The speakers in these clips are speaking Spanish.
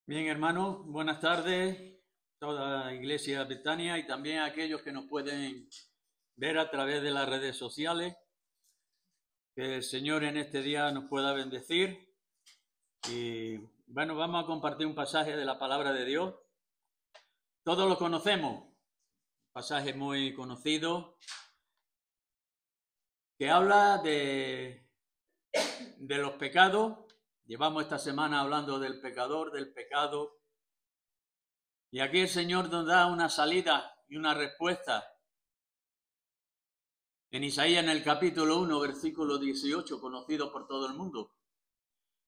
Bien, hermanos, buenas tardes, toda la Iglesia Betania y también a aquellos que nos pueden ver a través de las redes sociales. Que el Señor en este día nos pueda bendecir. Y bueno, vamos a compartir un pasaje de la palabra de Dios. Todos lo conocemos, pasaje muy conocido, que habla de los pecados. Llevamos esta semana hablando del pecador, del pecado. Y aquí el Señor nos da una salida y una respuesta. En Isaías, en el capítulo 1, versículo 18, conocido por todo el mundo.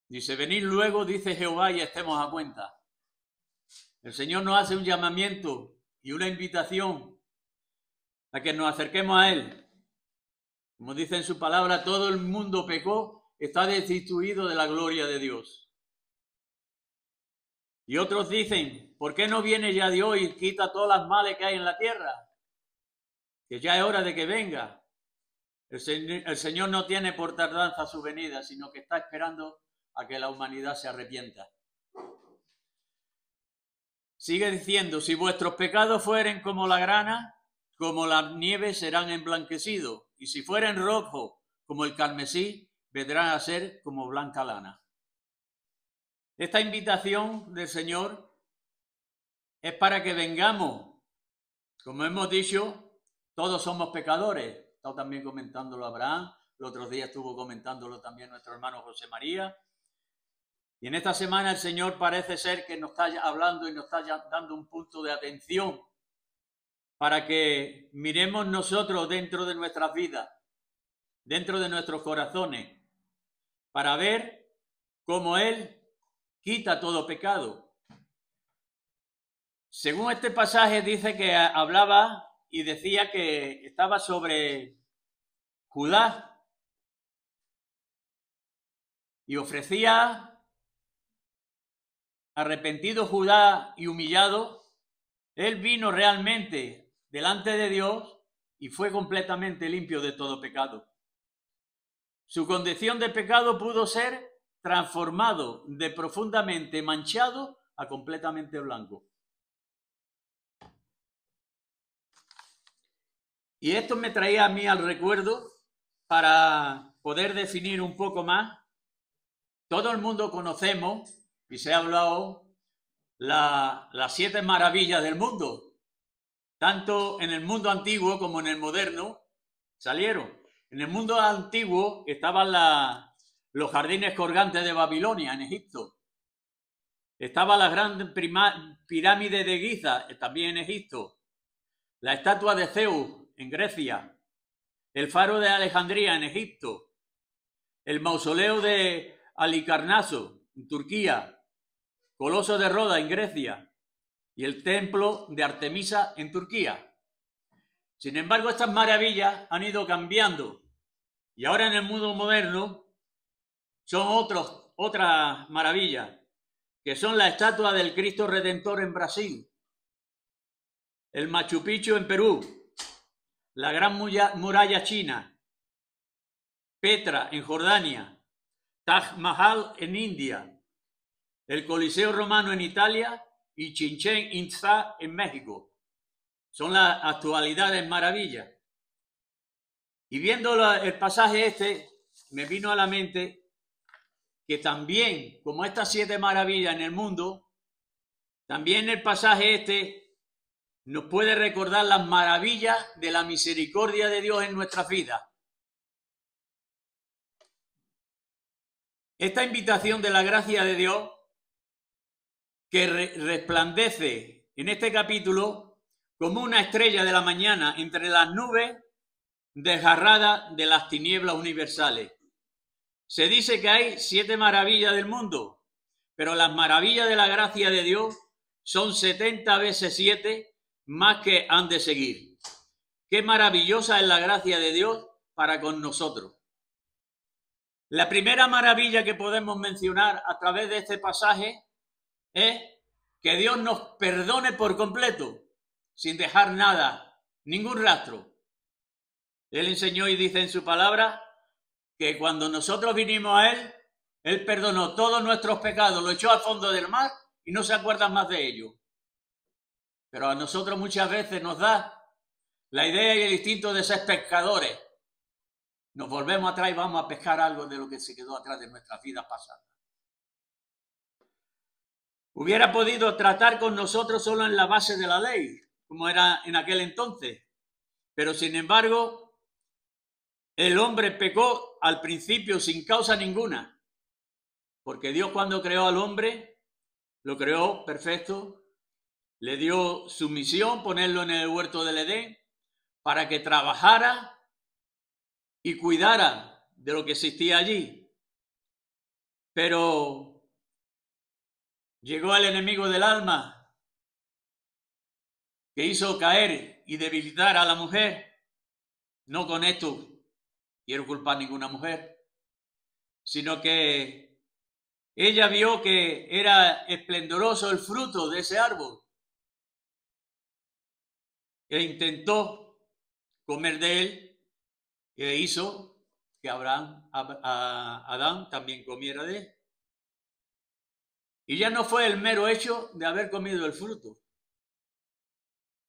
Dice, venid luego, dice Jehová, y estemos a cuenta. El Señor nos hace un llamamiento y una invitación a que nos acerquemos a Él. Como dice en su palabra, todo el mundo pecó, está destituido de la gloria de Dios. Y otros dicen, ¿por qué no viene ya Dios y quita todas las males que hay en la tierra? Que ya es hora de que venga. El Señor no tiene por tardanza su venida, sino que está esperando a que la humanidad se arrepienta. Sigue diciendo, si vuestros pecados fueren como la grana, como la nieve serán emblanquecidos, y si fueren rojos como el carmesí, vendrán a ser como blanca lana. Esta invitación del Señor es para que vengamos. Como hemos dicho, todos somos pecadores. Estaba también comentándolo Abraham, los otros días estuvo comentándolo también nuestro hermano José María. Y en esta semana el Señor parece ser que nos está hablando y nos está dando un punto de atención para que miremos nosotros dentro de nuestras vidas, dentro de nuestros corazones, para ver cómo Él quita todo pecado. Según este pasaje dice que hablaba y decía que estaba sobre Judá y ofrecía arrepentido Judá y humillado. Él vino realmente delante de Dios y fue completamente limpio de todo pecado. Su condición de pecado pudo ser transformado de profundamente manchado a completamente blanco. Y esto me traía a mí al recuerdo para poder definir un poco más. Todo el mundo conocemos y se ha hablado las 7 maravillas del mundo. Tanto en el mundo antiguo como en el moderno salieron. En el mundo antiguo estaban los jardines colgantes de Babilonia, en Egipto. Estaba la gran pirámide de Giza, también en Egipto. La estatua de Zeus, en Grecia. El faro de Alejandría, en Egipto. El mausoleo de Halicarnaso, en Turquía. Coloso de Roda, en Grecia. Y el templo de Artemisa, en Turquía. Sin embargo, estas maravillas han ido cambiando. Y ahora en el mundo moderno son otras maravillas, que son la estatua del Cristo Redentor en Brasil, el Machu Picchu en Perú, la Gran Muralla China, Petra en Jordania, Taj Mahal en India, el Coliseo Romano en Italia y Chichén Itzá en México. Son las actualidades maravillas. Y viendo el pasaje este, me vino a la mente que también, como estas 7 maravillas en el mundo, también el pasaje este nos puede recordar las maravillas de la misericordia de Dios en nuestras vidas. Esta invitación de la gracia de Dios que resplandece en este capítulo como una estrella de la mañana entre las nubes desgarradas de las tinieblas universales. Se dice que hay 7 maravillas del mundo, pero las maravillas de la gracia de Dios son 70 veces 7 más que han de seguir. Qué maravillosa es la gracia de Dios para con nosotros. La primera maravilla que podemos mencionar a través de este pasaje es que Dios nos perdone por completo, sin dejar nada, ningún rastro. Él enseñó y dice en su palabra que cuando nosotros vinimos a Él, Él perdonó todos nuestros pecados, lo echó al fondo del mar y no se acuerdan más de ello. Pero a nosotros muchas veces nos da la idea y el instinto de ser pescadores. Nos volvemos atrás y vamos a pescar algo de lo que se quedó atrás de nuestras vidas pasadas. Hubiera podido tratar con nosotros solo en la base de la ley, como era en aquel entonces. Pero sin embargo, el hombre pecó al principio sin causa ninguna. Porque Dios, cuando creó al hombre, lo creó perfecto, le dio su misión, ponerlo en el huerto del Edén, para que trabajara y cuidara de lo que existía allí. Pero llegó el enemigo del alma, que hizo caer y debilitar a la mujer. No con esto quiero culpar a ninguna mujer, sino que ella vio que era esplendoroso el fruto de ese árbol e intentó comer de él, e hizo que Adán también comiera de él. Y ya no fue el mero hecho de haber comido el fruto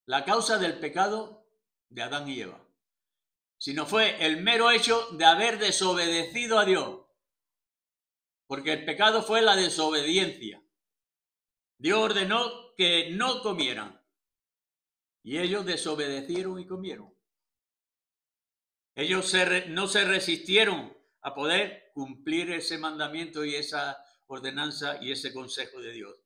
la causa del pecado de Adán y Eva, sino fue el mero hecho de haber desobedecido a Dios. Porque el pecado fue la desobediencia. Dios ordenó que no comieran. Y ellos desobedecieron y comieron. Ellos no se resistieron a poder cumplir ese mandamiento y esa ordenanza y ese consejo de Dios.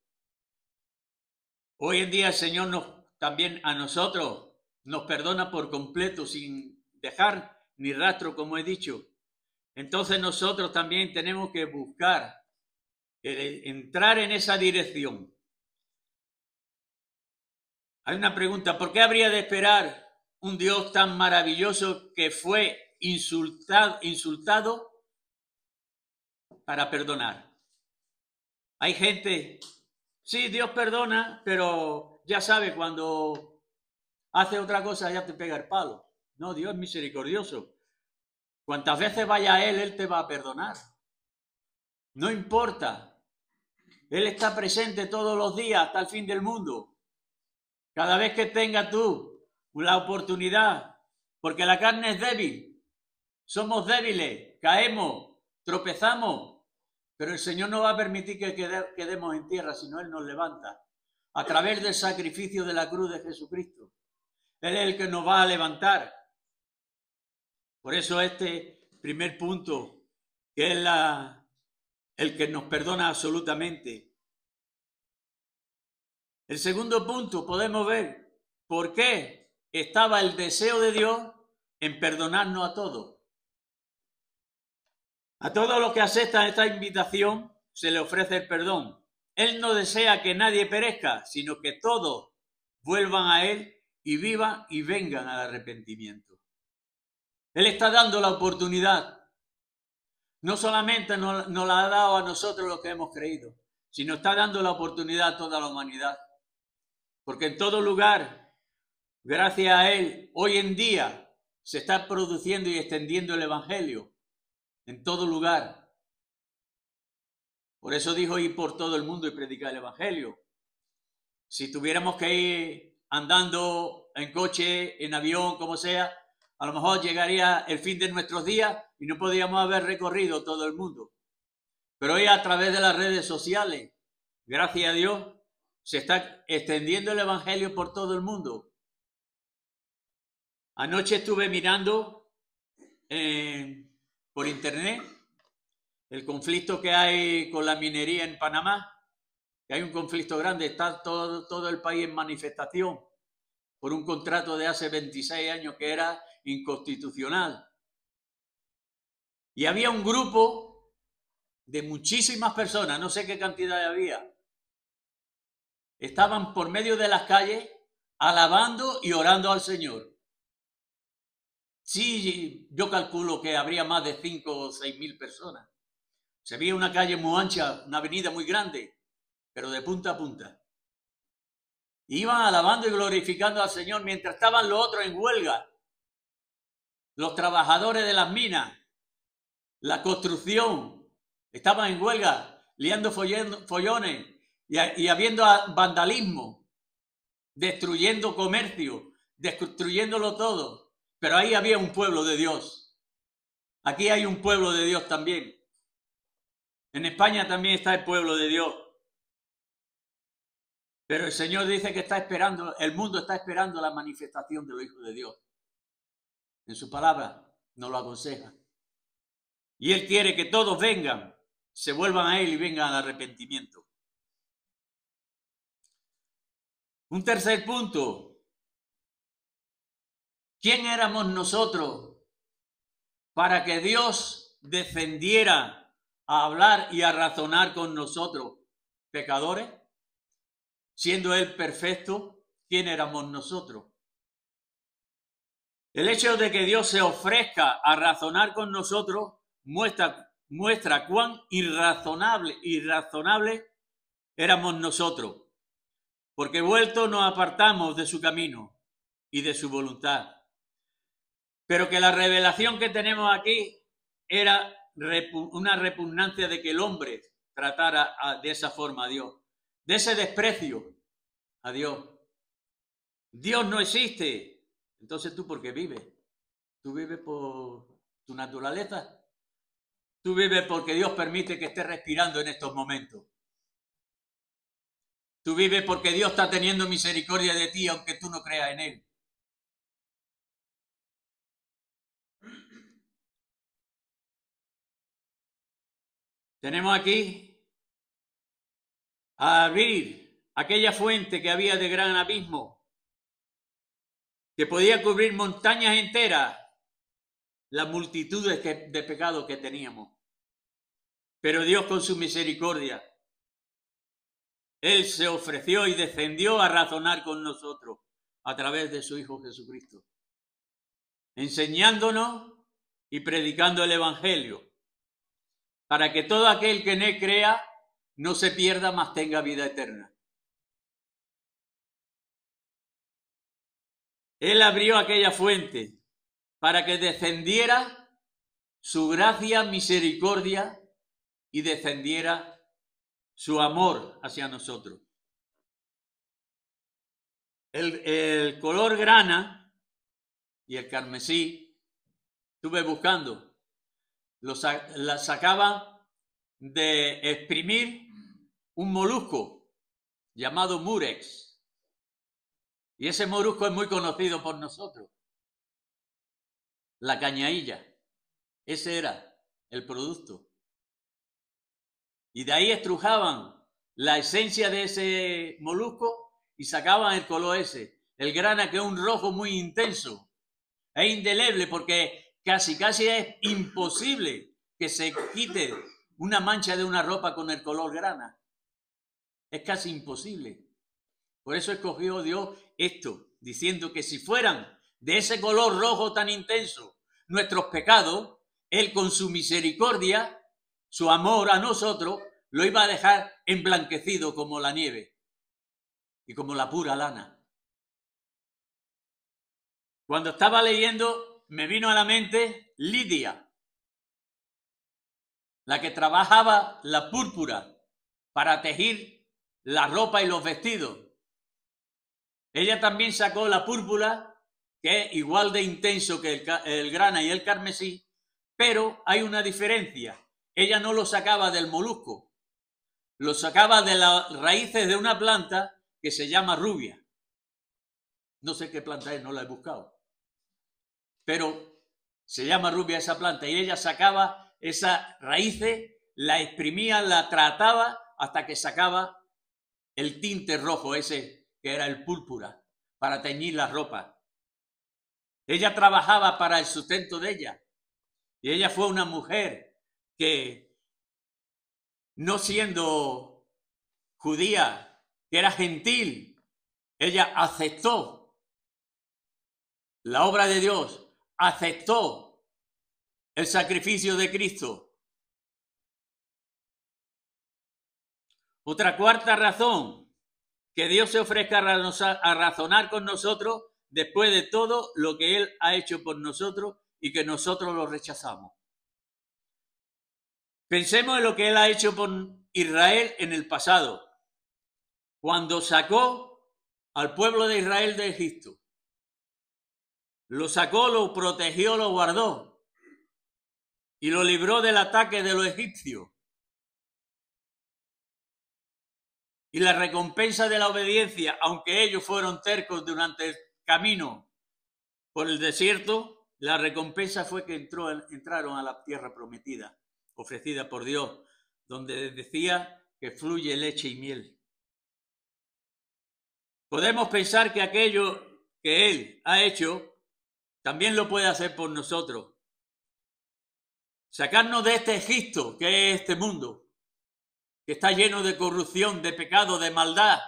Hoy en día el Señor también a nosotros nos perdona por completo sin dejar ni rastro, como he dicho. Entonces nosotros también tenemos que buscar entrar en esa dirección. Hay una pregunta: ¿por qué habría de esperar un Dios tan maravilloso que fue insultado para perdonar? Hay gente, sí, Dios perdona, pero ya sabe, cuando hace otra cosa ya te pega el palo. No, Dios es misericordioso. Cuantas veces vaya a Él te va a perdonar. No importa. Él está presente todos los días hasta el fin del mundo. Cada vez que tengas tú la oportunidad, porque la carne es débil, somos débiles, caemos, tropezamos, pero el Señor no va a permitir que quedemos en tierra, sino Él nos levanta a través del sacrificio de la cruz de Jesucristo. Él es el que nos va a levantar. Por eso este primer punto, que es el que nos perdona absolutamente. El segundo punto, podemos ver por qué estaba el deseo de Dios en perdonarnos a todos. A todos los que aceptan esta invitación se le ofrece el perdón. Él no desea que nadie perezca, sino que todos vuelvan a Él y vivan y vengan al arrepentimiento. Él está dando la oportunidad. No solamente nos la ha dado a nosotros los que hemos creído, sino está dando la oportunidad a toda la humanidad. Porque en todo lugar, gracias a Él, hoy en día se está produciendo y extendiendo el Evangelio. En todo lugar. Por eso dijo: ir por todo el mundo y predicar el Evangelio. Si tuviéramos que ir andando en coche, en avión, como sea, a lo mejor llegaría el fin de nuestros días y no podríamos haber recorrido todo el mundo. Pero hoy, a través de las redes sociales, gracias a Dios, se está extendiendo el Evangelio por todo el mundo. Anoche estuve mirando por internet el conflicto que hay con la minería en Panamá, que hay un conflicto grande, está todo el país en manifestación por un contrato de hace 26 años que era inconstitucional. Y había un grupo de muchísimas personas, no sé qué cantidad había, estaban por medio de las calles alabando y orando al Señor. Sí, yo calculo que habría más de 5 o 6 mil personas. Se veía una calle muy ancha, una avenida muy grande, pero de punta a punta. Iban alabando y glorificando al Señor mientras estaban los otros en huelga. Los trabajadores de las minas, la construcción, estaban en huelga, liando follones, y habiendo vandalismo, destruyendo comercio, destruyéndolo todo. Pero ahí había un pueblo de Dios. Aquí hay un pueblo de Dios también. En España también está el pueblo de Dios. Pero el Señor dice que está esperando, el mundo está esperando la manifestación de los hijos de Dios. En su palabra nos lo aconseja. Y Él quiere que todos vengan, se vuelvan a Él y vengan al arrepentimiento. Un tercer punto. ¿Quién éramos nosotros para que Dios descendiera a hablar y a razonar con nosotros, pecadores? Siendo Él perfecto, ¿quién éramos nosotros? El hecho de que Dios se ofrezca a razonar con nosotros muestra cuán irrazonable éramos nosotros, porque vueltos nos apartamos de su camino y de su voluntad. Pero que la revelación que tenemos aquí era una repugnancia de que el hombre tratara de esa forma a Dios, de ese desprecio a Dios. Dios no existe. Entonces, ¿tú por qué vives? ¿Tú vives por tu naturaleza? ¿Tú vives porque Dios permite que estés respirando en estos momentos? ¿Tú vives porque Dios está teniendo misericordia de ti aunque tú no creas en Él? Tenemos aquí a abrir aquella fuente que había de gran abismo, que podía cubrir montañas enteras, las multitudes de pecados que teníamos. Pero Dios con su misericordia, Él se ofreció y descendió a razonar con nosotros a través de su Hijo Jesucristo, enseñándonos y predicando el Evangelio, para que todo aquel que en Él crea no se pierda, mas tenga vida eterna. Él abrió aquella fuente para que descendiera su gracia, misericordia y descendiera su amor hacia nosotros. El color grana y el carmesí, estuve buscando, la sacaban de exprimir un molusco llamado murex. Y ese molusco es muy conocido por nosotros. La cañailla. Ese era el producto. Y de ahí estrujaban la esencia de ese molusco y sacaban el color ese. El grana, que es un rojo muy intenso. Es indeleble porque casi es imposible que se quite una mancha de una ropa con el color grana. Es casi imposible. Por eso escogió Dios esto, diciendo que si fueran de ese color rojo tan intenso nuestros pecados, Él con su misericordia, su amor a nosotros, lo iba a dejar emblanquecido como la nieve y como la pura lana. Cuando estaba leyendo, me vino a la mente Lidia, la que trabajaba la púrpura para tejer la ropa y los vestidos. Ella también sacó la púrpura, que es igual de intenso que el grana y el carmesí, pero hay una diferencia. Ella no lo sacaba del molusco, lo sacaba de las raíces de una planta que se llama rubia. No sé qué planta es, no la he buscado. Pero se llama rubia esa planta y ella sacaba esas raíces, la exprimía, la trataba hasta que sacaba el tinte rojo ese que era el púrpura, para teñir la ropa. Ella trabajaba para el sustento de ella. Y ella fue una mujer que, no siendo judía, que era gentil, ella aceptó la obra de Dios, aceptó el sacrificio de Cristo. Otra cuarta razón, que Dios se ofrezca a razonar con nosotros después de todo lo que Él ha hecho por nosotros y que nosotros lo rechazamos. Pensemos en lo que Él ha hecho por Israel en el pasado. cuando sacó al pueblo de Israel de Egipto. Lo sacó, lo protegió, lo guardó y lo libró del ataque de los egipcios. Y la recompensa de la obediencia, aunque ellos fueron tercos durante el camino por el desierto, la recompensa fue que entraron a la tierra prometida, ofrecida por Dios, donde decía que fluye leche y miel. Podemos pensar que aquello que Él ha hecho, también lo puede hacer por nosotros. Sacarnos de este Egipto, que es este mundo, que está lleno de corrupción, de pecado, de maldad,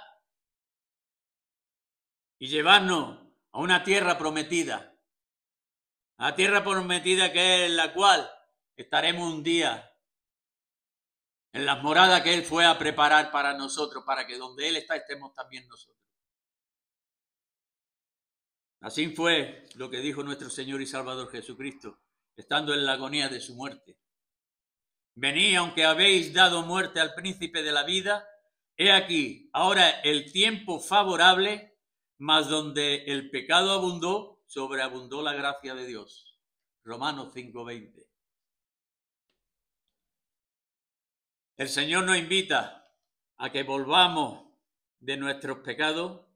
y llevarnos a una tierra prometida. A la tierra prometida que es la cual estaremos un día en las moradas que Él fue a preparar para nosotros, para que donde Él está estemos también nosotros. Así fue lo que dijo nuestro Señor y Salvador Jesucristo, estando en la agonía de su muerte. Venid, aunque habéis dado muerte al príncipe de la vida, he aquí, ahora el tiempo favorable, mas donde el pecado abundó, sobreabundó la gracia de Dios. Romanos 5:20. El Señor nos invita a que volvamos de nuestros pecados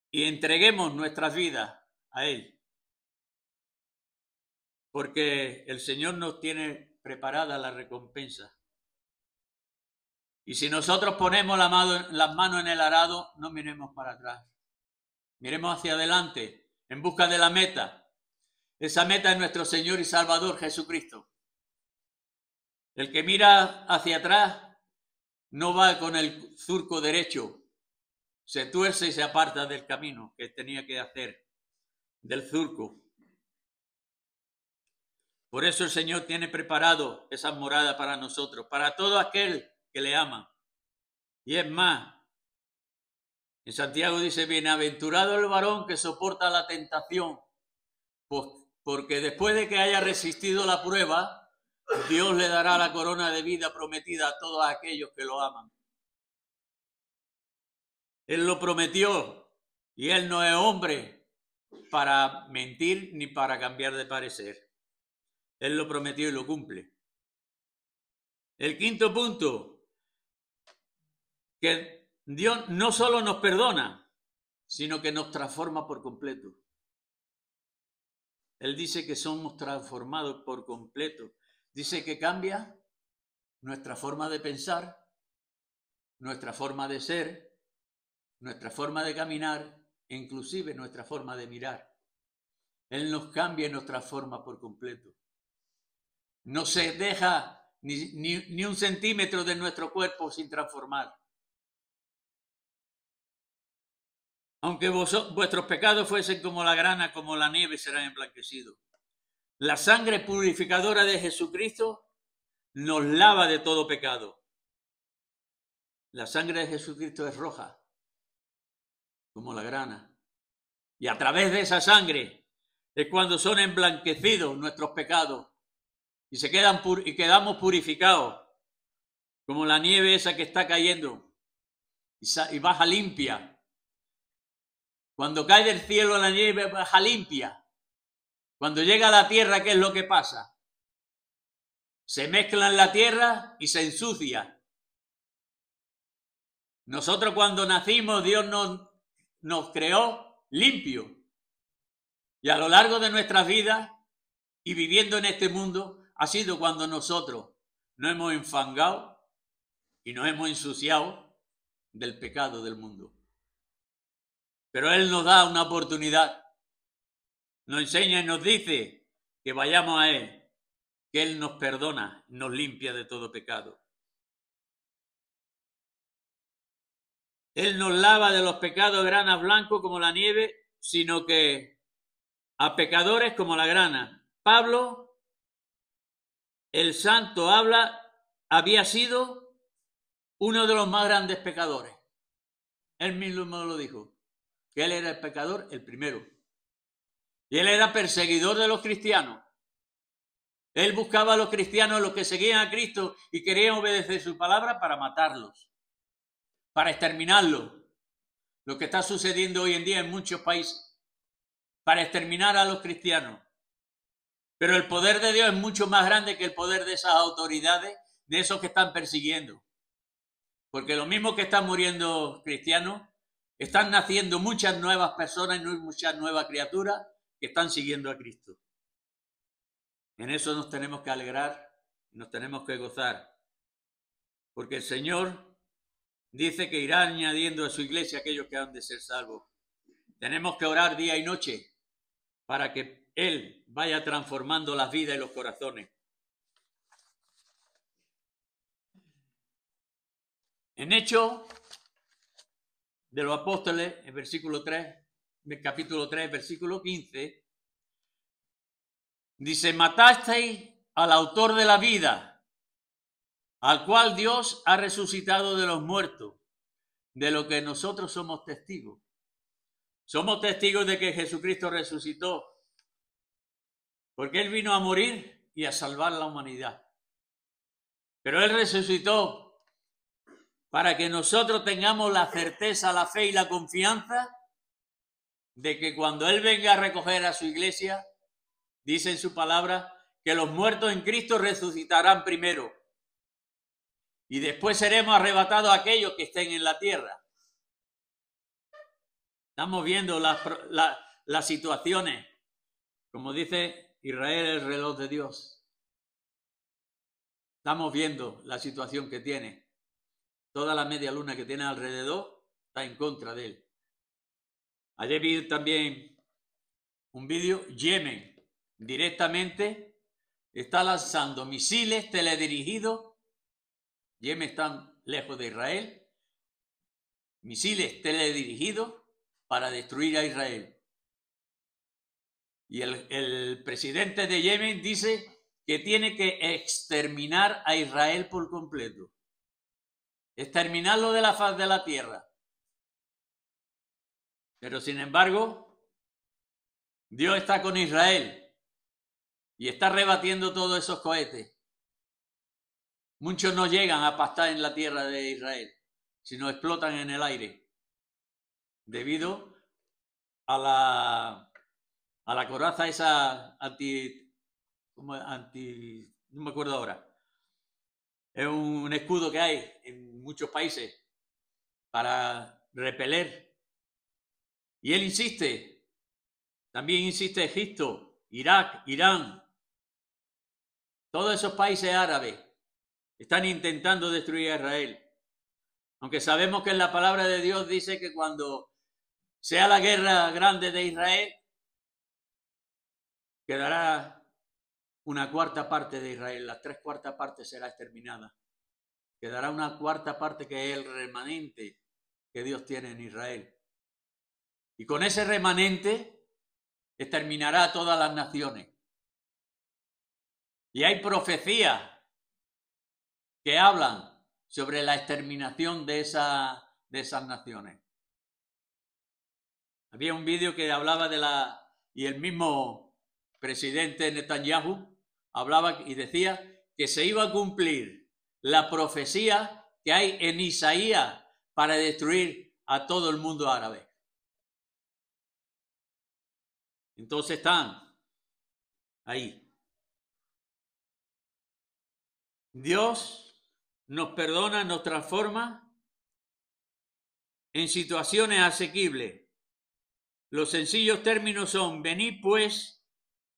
y entreguemos nuestras vidas a Él. Porque el Señor nos tiene preparada la recompensa. Y si nosotros ponemos las manos en el arado, no miremos para atrás. Miremos hacia adelante, en busca de la meta. Esa meta es nuestro Señor y Salvador Jesucristo. El que mira hacia atrás no va con el surco derecho, se tuerce y se aparta del camino que tenía que hacer, del surco. Por eso el Señor tiene preparado esa morada para nosotros, para todo aquel que le ama. Y es más, en Santiago dice, bienaventurado el varón que soporta la tentación, porque después de que haya resistido la prueba, Dios le dará la corona de vida prometida a todos aquellos que lo aman. Él lo prometió y Él no es hombre para mentir ni para cambiar de parecer. Él lo prometió y lo cumple. El quinto punto, que Dios no solo nos perdona, sino que nos transforma por completo. Él dice que somos transformados por completo. Dice que cambia nuestra forma de pensar, nuestra forma de ser, nuestra forma de caminar, e inclusive nuestra forma de mirar. Él nos cambia y nos transforma por completo. No se deja ni un centímetro de nuestro cuerpo sin transformar. Aunque vuestros pecados fuesen como la grana, como la nieve, serán emblanquecidos. La sangre purificadora de Jesucristo nos lava de todo pecado. La sangre de Jesucristo es roja, como la grana. Y a través de esa sangre es cuando son emblanquecidos nuestros pecados y quedamos purificados, como la nieve esa que está cayendo y baja limpia. Cuando cae del cielo la nieve baja limpia. Cuando llega a la tierra, ¿qué es lo que pasa? Se mezcla en la tierra y se ensucia. Nosotros cuando nacimos, Dios nos creó limpio. Y a lo largo de nuestras vidas y viviendo en este mundo, ha sido cuando nosotros nos hemos enfangado y nos hemos ensuciado del pecado del mundo. Pero Él nos da una oportunidad. Nos enseña y nos dice que vayamos a Él, que Él nos perdona, nos limpia de todo pecado. Él nos lava de los pecados granas blancos como la nieve, sino que a pecadores como la grana. Pablo, el santo, había sido uno de los más grandes pecadores. Él mismo lo dijo, que él era el pecador, el primero. Y él era perseguidor de los cristianos. Él buscaba a los cristianos, los que seguían a Cristo y querían obedecer su palabra, para matarlos. para exterminarlo. Lo que está sucediendo hoy en día en muchos países, para exterminar a los cristianos. Pero el poder de Dios es mucho más grande que el poder de esas autoridades, de esos que están persiguiendo. Porque lo mismo que están muriendo cristianos, están naciendo muchas nuevas personas y muchas nuevas criaturas que están siguiendo a Cristo. En eso nos tenemos que alegrar, nos tenemos que gozar. Porque el Señor dice que irá añadiendo a su iglesia aquellos que han de ser salvos. Tenemos que orar día y noche para que Él vaya transformando las vidas y los corazones. En Hechos de los Apóstoles, en versículo 3, capítulo 3, versículo 15, dice: matasteis al autor de la vida, al cual Dios ha resucitado de los muertos, de lo que nosotros somos testigos. Somos testigos de que Jesucristo resucitó, porque Él vino a morir y a salvar la humanidad. Pero Él resucitó para que nosotros tengamos la certeza, la fe y la confianza de que cuando Él venga a recoger a su iglesia, dice en su palabra, que los muertos en Cristo resucitarán primero. Y después seremos arrebatados a aquellos que estén en la tierra. Estamos viendo las situaciones. Como dice Israel, el reloj de Dios. Estamos viendo la situación que tiene. Toda la media luna que tiene alrededor está en contra de él. Ayer vi también un vídeo. Yemen directamente está lanzando misiles teledirigidos. Yemen está lejos de Israel. Misiles teledirigidos para destruir a Israel. Y el presidente de Yemen dice que tiene que exterminar a Israel por completo. Exterminarlo de la faz de la tierra. Pero sin embargo, Dios está con Israel y está rebatiendo todos esos cohetes. Muchos no llegan a pastar en la tierra de Israel, sino explotan en el aire, debido a la coraza esa no me acuerdo ahora. Es un escudo que hay en muchos países para repeler. Y él insiste. También insiste Egipto, Irak, Irán. Todos esos países árabes están intentando destruir a Israel. Aunque sabemos que en la palabra de Dios dice que cuando sea la guerra grande de Israel, quedará una cuarta parte de Israel. Las 3/4 partes será exterminada. Quedará una cuarta parte que es el remanente que Dios tiene en Israel. Y con ese remanente exterminará a todas las naciones. Y hay profecías que hablan sobre la exterminación de esas naciones. Había un vídeo que hablaba y el mismo presidente Netanyahu hablaba y decía que se iba a cumplir la profecía que hay en Isaías para destruir a todo el mundo árabe. Entonces están ahí. Dios nos perdona, nos transforma en situaciones asequibles. Los sencillos términos son: venid pues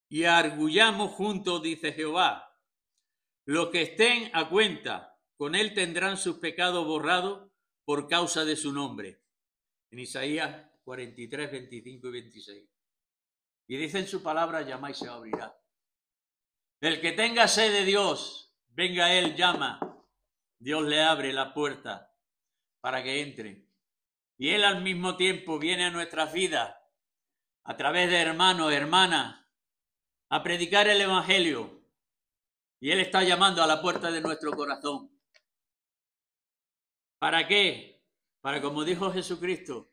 y argullamos juntos, dice Jehová. Los que estén a cuenta, con él tendrán sus pecados borrados por causa de su nombre. En Isaías 43, 25 y 26. Y dice en su palabra: llama y se abrirá. El que tenga sed de Dios, venga a él, llama. Dios le abre la puerta para que entre. Y él al mismo tiempo viene a nuestras vidas a través de hermanos, hermanas, a predicar el evangelio. Y él está llamando a la puerta de nuestro corazón. ¿Para qué? Para, como dijo Jesucristo,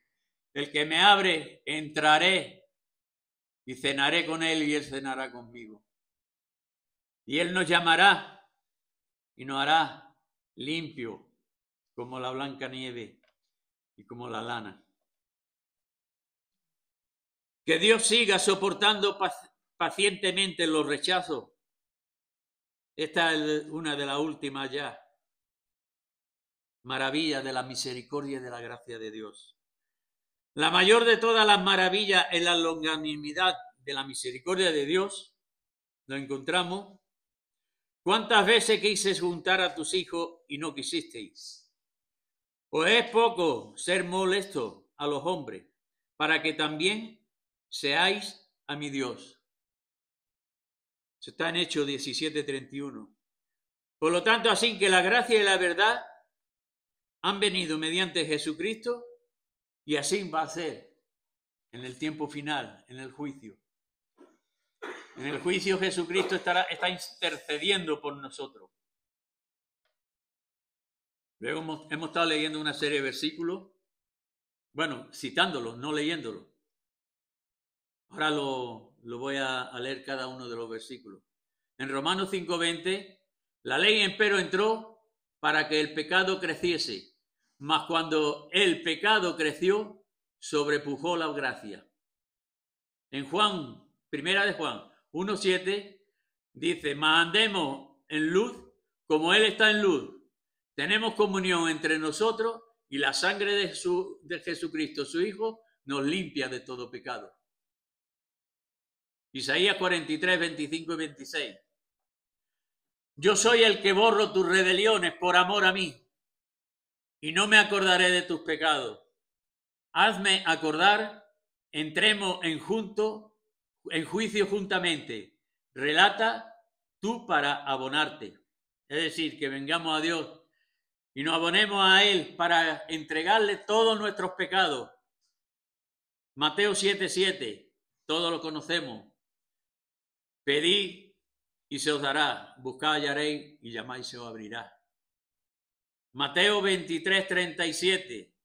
el que me abre, entraré y cenaré con él y él cenará conmigo. Y él nos llamará y nos hará limpio como la blanca nieve. y como la lana. Que Dios siga soportando pacientemente los rechazos. Esta es una de las últimas ya. Maravillas de la misericordia y de la gracia de Dios. La mayor de todas las maravillas en la longanimidad de la misericordia de Dios lo encontramos. ¿Cuántas veces quise juntar a tus hijos y no quisisteis? ¿O es poco ser molesto a los hombres para que también seáis a mi Dios? Eso está en Hechos 17:31. Por lo tanto, así que la gracia y la verdad han venido mediante Jesucristo, y así va a ser en el tiempo final, en el juicio. En el juicio Jesucristo está intercediendo por nosotros. Luego hemos estado leyendo una serie de versículos, bueno, citándolos, no leyéndolos. Ahora lo voy a leer cada uno de los versículos. En Romanos 5:20, la ley empero entró para que el pecado creciese, mas cuando el pecado creció, sobrepujó la gracia. En Primera de Juan 1:7 dice, mas andemos en luz como Él está en luz. Tenemos comunión entre nosotros y la sangre de Jesucristo, su Hijo, nos limpia de todo pecado. Isaías 43, 25 y 26. Yo soy el que borro tus rebeliones por amor a mí, y no me acordaré de tus pecados. Hazme acordar, entremos en juicio juntamente. Relata tú para abonarte. Es decir, que vengamos a Dios y nos abonemos a Él para entregarle todos nuestros pecados. Mateo 7:7, todos lo conocemos. Pedid y se os dará, buscad hallaréis y llamáis y se os abrirá. Mateo 23:37,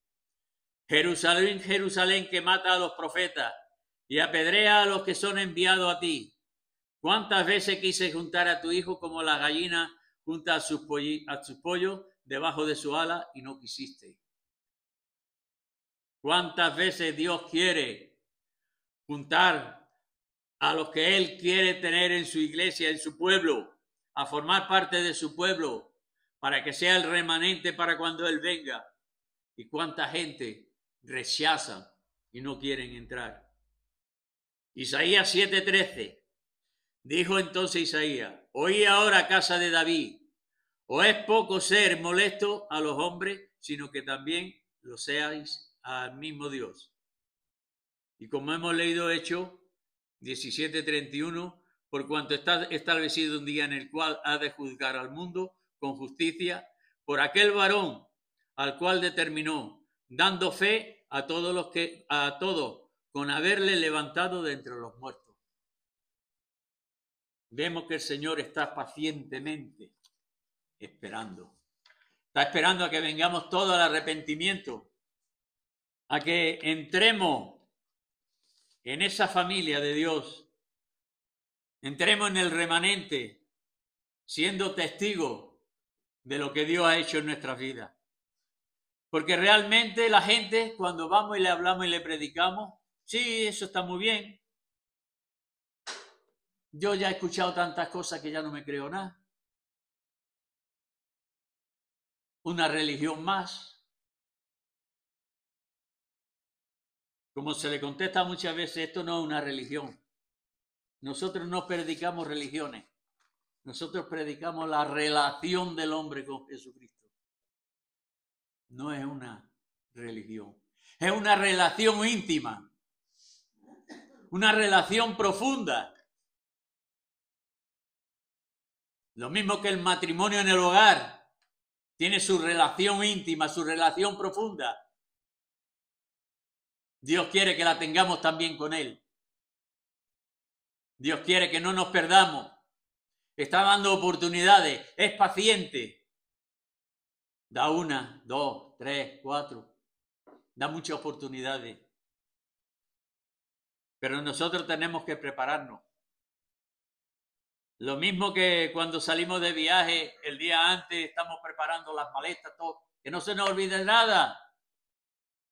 Jerusalén, Jerusalén, que mata a los profetas y apedrea a los que son enviados a ti. ¿Cuántas veces quise juntar a tu hijo como la gallina junta a sus pollos debajo de su ala y no quisiste? ¿Cuántas veces Dios quiere juntar a los que Él quiere tener en su iglesia, en su pueblo, a formar parte de su pueblo, para que sea el remanente para cuando Él venga? ¿Y cuánta gente rechaza y no quieren entrar? Isaías 7:13. Dijo entonces Isaías, oí ahora, casa de David, o es poco ser molesto a los hombres, sino que también lo seáis al mismo Dios. Y como hemos leído Hechos 17:31, por cuanto está establecido un día en el cual ha de juzgar al mundo con justicia, por aquel varón al cual determinó, dando fe a todos con haberle levantado de entre los muertos. Vemos que el Señor está pacientemente esperando. Está esperando a que vengamos todos al arrepentimiento, a que entremos en esa familia de Dios, entremos en el remanente, siendo testigos de lo que Dios ha hecho en nuestras vidas. Porque realmente la gente, cuando vamos y le hablamos y le predicamos, sí, eso está muy bien. Yo ya he escuchado tantas cosas que ya no me creo nada. Una religión más. Como se le contesta muchas veces, esto no es una religión. Nosotros no predicamos religiones. Nosotros predicamos la relación del hombre con Jesucristo. No es una religión. Es una relación íntima. Una relación profunda. Lo mismo que el matrimonio en el hogar. Tiene su relación íntima, su relación profunda. Dios quiere que la tengamos también con Él. Dios quiere que no nos perdamos. Está dando oportunidades. Es paciente. Da 1, 2, 3, 4. Da muchas oportunidades. Pero nosotros tenemos que prepararnos. Lo mismo que cuando salimos de viaje, el día antes estamos preparando las maletas, todo. Que no se nos olvide nada.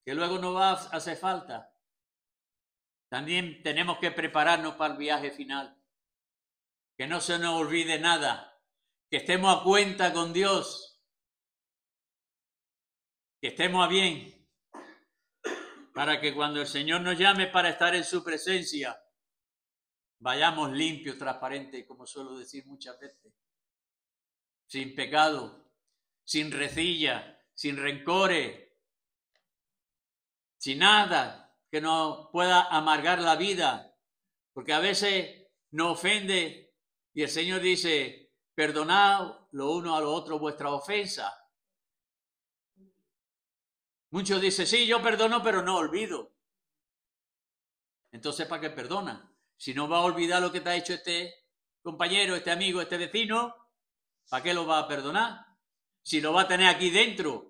que luego no va a hacer falta. También tenemos que prepararnos para el viaje final. Que no se nos olvide nada. Que estemos a cuenta con Dios. Que estemos a bien. Para que cuando el Señor nos llame para estar en su presencia, vayamos limpios, transparentes, como suelo decir muchas veces. Sin pecado, sin recilla, sin rencores, sin nada que nos pueda amargar la vida. Porque a veces nos ofende y el Señor dice, perdonad lo uno a lo otro vuestras ofensas. Muchos dicen, sí, yo perdono, pero no olvido. Entonces, ¿para qué perdona? Si no va a olvidar lo que te ha hecho este compañero, este amigo, este vecino, ¿para qué lo va a perdonar? Si lo va a tener aquí dentro.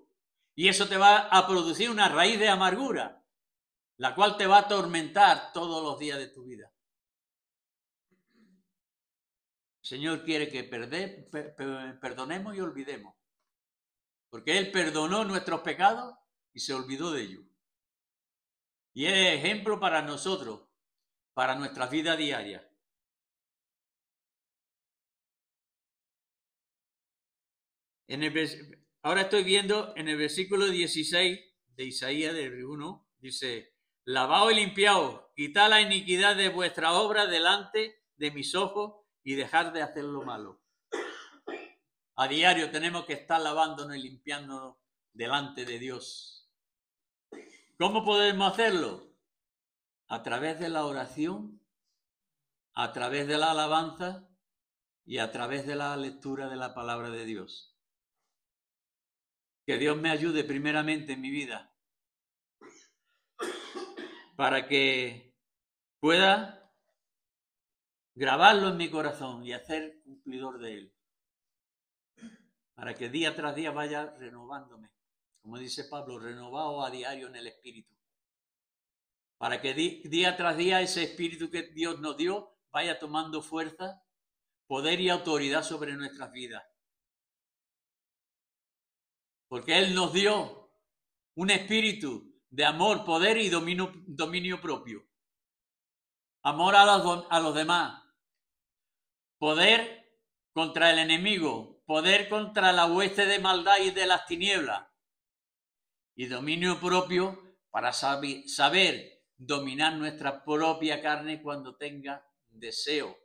Y eso te va a producir una raíz de amargura, la cual te va a atormentar todos los días de tu vida. El Señor quiere que perdonemos y olvidemos. Porque Él perdonó nuestros pecados y se olvidó de ellos. Y es ejemplo para nosotros, para nuestra vida diaria. Ahora estoy viendo en el versículo 16 de Isaías del 1, dice, lavaos y limpiaos, quitad la iniquidad de vuestra obra delante de mis ojos y dejad de hacer lo malo. A diario tenemos que estar lavándonos y limpiándonos delante de Dios. ¿Cómo podemos hacerlo? A través de la oración, a través de la alabanza y a través de la lectura de la palabra de Dios. Que Dios me ayude primeramente en mi vida para que pueda grabarlo en mi corazón y hacer cumplidor de él. Para que día tras día vaya renovándome. Como dice Pablo, renovado a diario en el Espíritu. Para que día tras día ese Espíritu que Dios nos dio vaya tomando fuerza, poder y autoridad sobre nuestras vidas. Porque Él nos dio un espíritu de amor, poder y dominio propio. Amor a los demás. Poder contra el enemigo. Poder contra la hueste de maldad y de las tinieblas. Y dominio propio para saber dominar nuestra propia carne cuando tenga deseo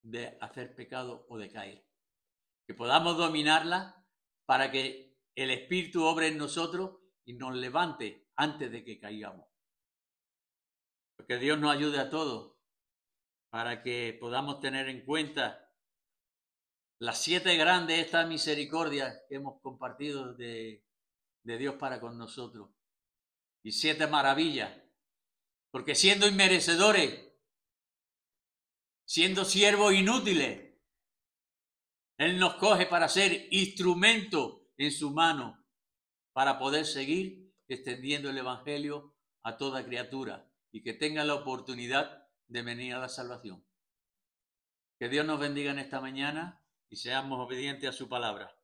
de hacer pecado o de caer. Que podamos dominarla para que el Espíritu obre en nosotros y nos levante antes de que caigamos. Que Dios nos ayude a todos para que podamos tener en cuenta las 7 grandes estas misericordias que hemos compartido de Dios para con nosotros. Y 7 maravillas. Porque siendo inmerecedores, siendo siervos inútiles, Él nos coge para ser instrumento en su mano para poder seguir extendiendo el Evangelio a toda criatura y que tenga la oportunidad de venir a la salvación. Que Dios nos bendiga en esta mañana y seamos obedientes a su palabra.